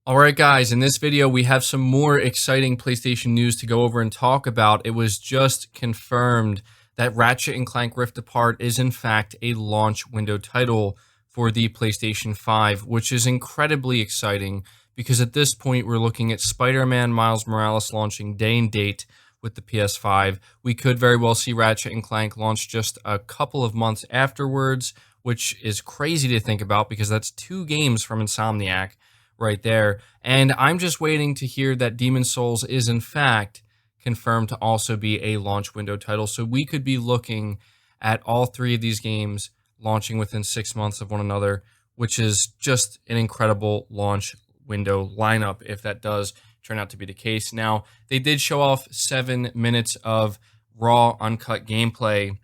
Alright guys, in this video we have some more exciting PlayStation news to go over and talk about. It was just confirmed that Ratchet and Clank Rift Apart is in fact a launch window title for the PlayStation 5, which is incredibly exciting because at this point we're looking at Spider-Man Miles Morales launching day and date with the PS5. We could very well see Ratchet and Clank launch just a couple of months afterwards, which is crazy to think about because that's 2 games from Insomniac right there. And I'm just waiting to hear that Demon's Souls is in fact confirmed to also be a launch window title. So we could be looking at all 3 of these games launching within 6 months of one another, which is just an incredible launch window lineup if that does turn out to be the case. Now, they did show off 7 minutes of raw, uncut gameplay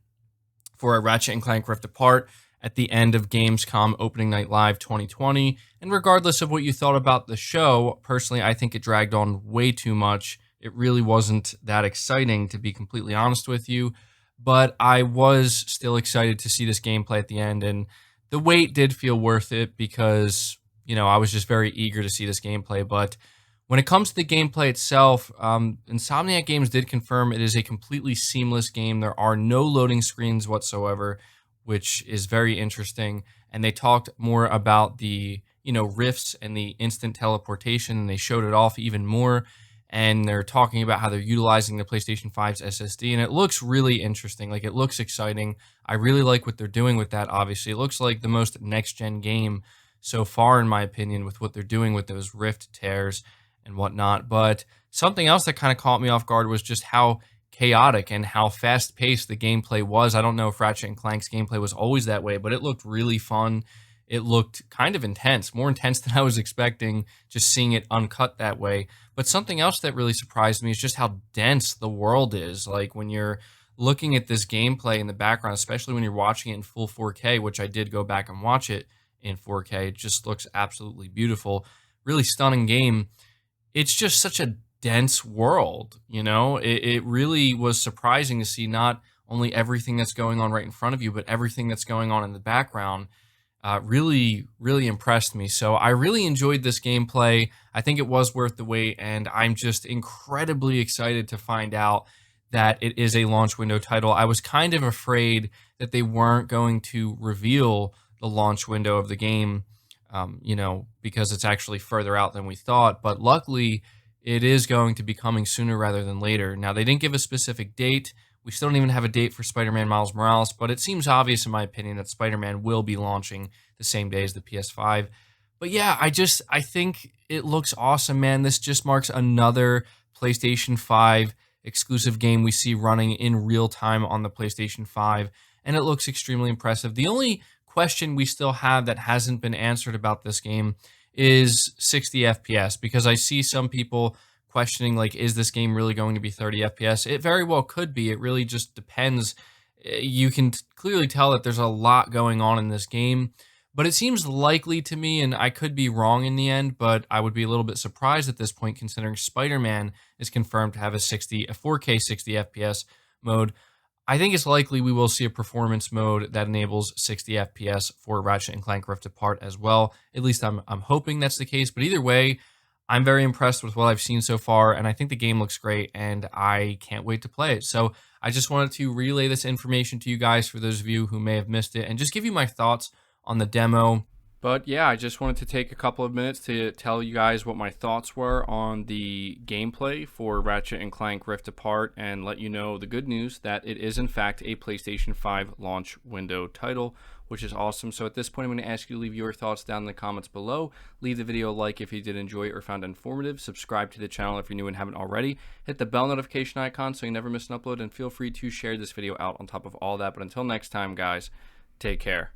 for a Ratchet and Clank Rift Apart at the end of Gamescom Opening Night Live 2020. And regardless of what you thought about the show, personally, I think it dragged on way too much. It really wasn't that exciting, to be completely honest with you. But I was still excited to see this gameplay at the end. And the wait did feel worth it because, I was just very eager to see this gameplay. But when it comes to the gameplay itself, Insomniac Games did confirm it is a completely seamless game. There are no loading screens whatsoever, which is very interesting. And they talked more about the, rifts and the instant teleportation, and they showed it off even more. And they're talking about how they're utilizing the PlayStation 5's SSD, and it looks really interesting. Like, it looks exciting. I really like what they're doing with that, obviously. It looks like the most next-gen game so far, in my opinion, with what they're doing with those rift tears and whatnot. But something else that kind of caught me off guard was just how chaotic and how fast-paced the gameplay was. I don't know if Ratchet and Clank's gameplay was always that way, but it looked really fun. It looked kind of intense, more intense than I was expecting, just seeing it uncut that way. But something else that really surprised me is just how dense the world is. Like, when you're looking at this gameplay in the background, especially when you're watching it in full 4K, which I did go back and watch it in 4K, it just looks absolutely beautiful. Really stunning game. It's just such a dense world, It really was surprising to see not only everything that's going on right in front of you, but everything that's going on in the background. Really, really impressed me. So I really enjoyed this gameplay. I think it was worth the wait, and I'm just incredibly excited to find out that it is a launch window title. I was kind of afraid that they weren't going to reveal the launch window of the game, because it's actually further out than we thought. But luckily, it is going to be coming sooner rather than later. Now, they didn't give a specific date. We still don't even have a date for Spider-Man Miles Morales, but it seems obvious, in my opinion, that Spider-Man will be launching the same day as the PS5. But yeah, I think it looks awesome, man. This just marks another PlayStation 5 exclusive game we see running in real time on the PlayStation 5, and it looks extremely impressive. The only question we still have that hasn't been answered about this game is 60 FPS, because I see some people questioning, like, is this game really going to be 30 FPS? It very well could be. It really just depends. You can clearly tell that there's a lot going on in this game, but it seems likely to me, and I could be wrong in the end, but I would be a little bit surprised at this point considering Spider-Man is confirmed to have a 4K 60 FPS mode. I think it's likely we will see a performance mode that enables 60 FPS for Ratchet and Clank Rift Apart as well. At least I'm hoping that's the case, but either way, I'm very impressed with what I've seen so far, and I think the game looks great, and I can't wait to play it. So I just wanted to relay this information to you guys for those of you who may have missed it, and just give you my thoughts on the demo. But yeah, I just wanted to take a couple of minutes to tell you guys what my thoughts were on the gameplay for Ratchet and Clank Rift Apart, and let you know the good news that it is in fact a PlayStation 5 launch window title, which is awesome. So at this point, I'm going to ask you to leave your thoughts down in the comments below. Leave the video a like if you did enjoy it or found it informative. Subscribe to the channel if you're new and haven't already. Hit the bell notification icon so you never miss an upload, and feel free to share this video out on top of all that. But until next time, guys, take care.